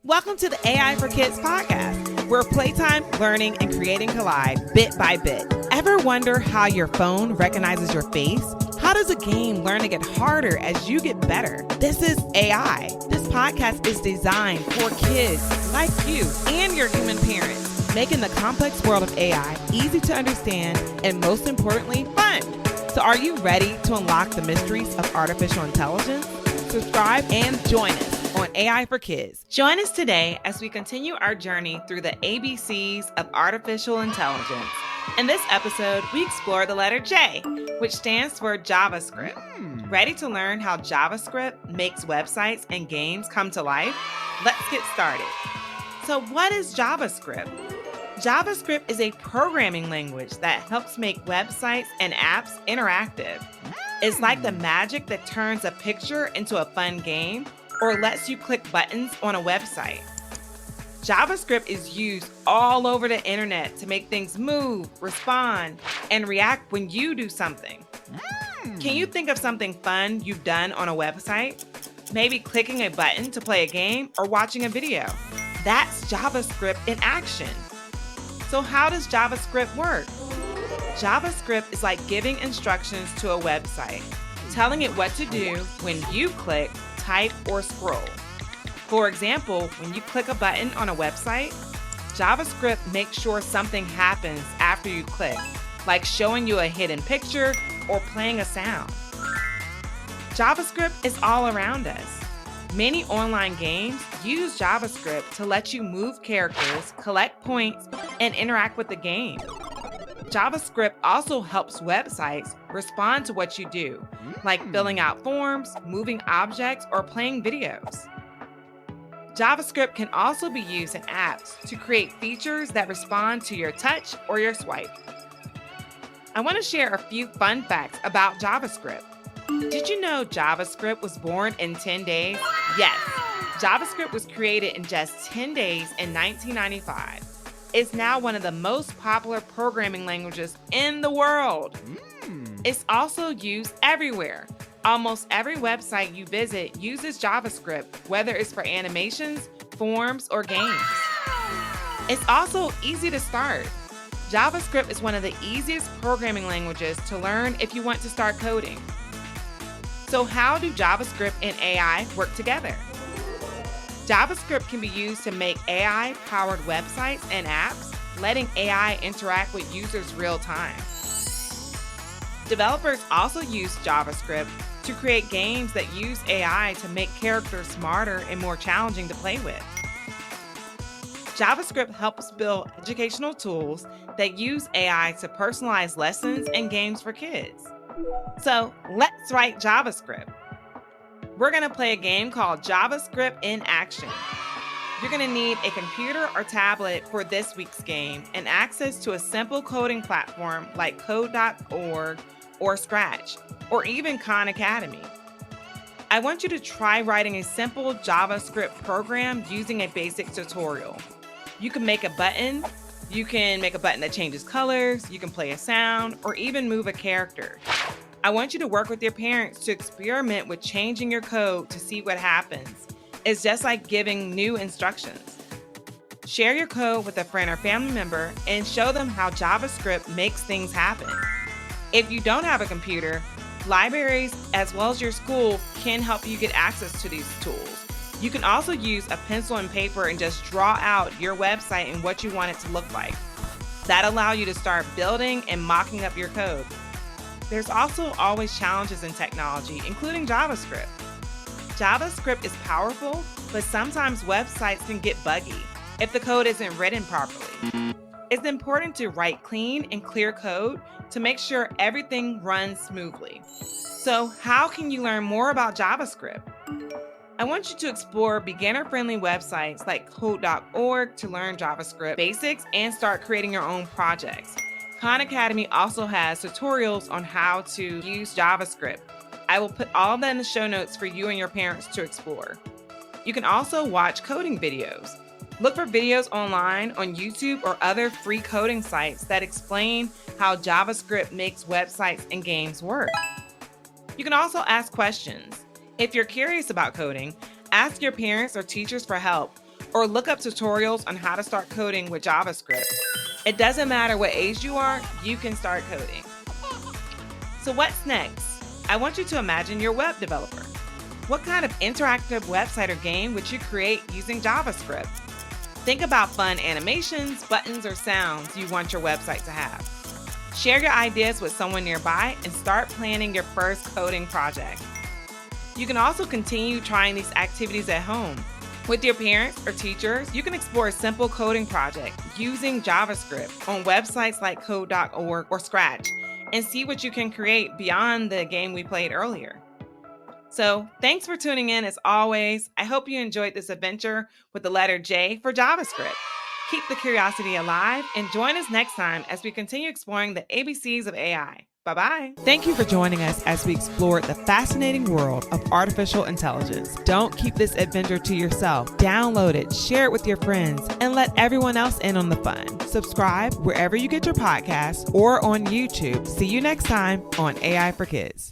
Welcome to the AI for Kids podcast, where playtime, learning, and creating collide bit by bit. Ever wonder how your phone recognizes your face? How does a game learn to get harder as you get better? This is AI. This podcast is designed for kids like you and your human parents, making the complex world of AI easy to understand and, most importantly, fun. So are you ready to unlock the mysteries of artificial intelligence? Subscribe and join us on AI for Kids. Join us today as we continue our journey through the ABCs of artificial intelligence. In this episode, we explore the letter J, which stands for JavaScript. Ready to learn how JavaScript makes websites and games come to life? Let's get started. So what is JavaScript? JavaScript is a programming language that helps make websites and apps interactive. It's like the magic that turns a picture into a fun game or lets you click buttons on a website. JavaScript is used all over the internet to make things move, respond, and react when you do something. Can you think of something fun you've done on a website? Maybe clicking a button to play a game or watching a video. That's JavaScript in action. So how does JavaScript work? JavaScript is like giving instructions to a website, telling it what to do when you click, type, or scroll. For example, when you click a button on a website, JavaScript makes sure something happens after you click, like showing you a hidden picture or playing a sound. JavaScript is all around us. Many online games use JavaScript to let you move characters, collect points, and interact with the game. JavaScript also helps websites respond to what you do, like filling out forms, moving objects, or playing videos. JavaScript can also be used in apps to create features that respond to your touch or your swipe. I want to share a few fun facts about JavaScript. Did you know JavaScript was born in 10 days? Yes, JavaScript was created in just 10 days in 1995. It's now one of the most popular programming languages in the world. It's also used everywhere. Almost every website you visit uses JavaScript, whether it's for animations, forms, or games. It's also easy to start. JavaScript is one of the easiest programming languages to learn if you want to start coding. So how do JavaScript and AI work together? JavaScript can be used to make AI-powered websites and apps, letting AI interact with users real time. Developers also use JavaScript to create games that use AI to make characters smarter and more challenging to play with. JavaScript helps build educational tools that use AI to personalize lessons and games for kids. So let's write JavaScript. We're going to play a game called JavaScript in Action. You're going to need a computer or tablet for this week's game and access to a simple coding platform like Code.org or Scratch, or even Khan Academy. I want you to try writing a simple JavaScript program using a basic tutorial. You can make a button. You can make a button that changes colors. You can play a sound or even move a character. I want you to work with your parents to experiment with changing your code to see what happens. It's just like giving new instructions. Share your code with a friend or family member and show them how JavaScript makes things happen. If you don't have a computer, libraries as well as your school can help you get access to these tools. You can also use a pencil and paper and just draw out your website and what you want it to look like. That'll allow you to start building and mocking up your code. There's also always challenges in technology, including JavaScript. JavaScript is powerful, but sometimes websites can get buggy if the code isn't written properly. It's important to write clean and clear code to make sure everything runs smoothly. So how can you learn more about JavaScript? I want you to explore beginner-friendly websites like Code.org to learn JavaScript basics and start creating your own projects. Khan Academy also has tutorials on how to use JavaScript. I will put all of that in the show notes for you and your parents to explore. You can also watch coding videos. Look for videos online on YouTube or other free coding sites that explain how JavaScript makes websites and games work. You can also ask questions. If you're curious about coding, ask your parents or teachers for help, or look up tutorials on how to start coding with JavaScript. It doesn't matter what age you are, you can start coding. So what's next? I want you to imagine you're a web developer. What kind of interactive website or game would you create using JavaScript? Think about fun animations, buttons, or sounds you want your website to have. Share your ideas with someone nearby and start planning your first coding project. You can also continue trying these activities at home. With your parents or teachers, you can explore a simple coding project using JavaScript on websites like code.org or Scratch and see what you can create beyond the game we played earlier. So thanks for tuning in as always. I hope you enjoyed this adventure with the letter J for JavaScript. Keep the curiosity alive and join us next time as we continue exploring the ABCs of AI. Bye-bye. Thank you for joining us as we explored the fascinating world of artificial intelligence. Don't keep this adventure to yourself. Download it, share it with your friends, and let everyone else in on the fun. Subscribe wherever you get your podcasts or on YouTube. See you next time on AI for Kids.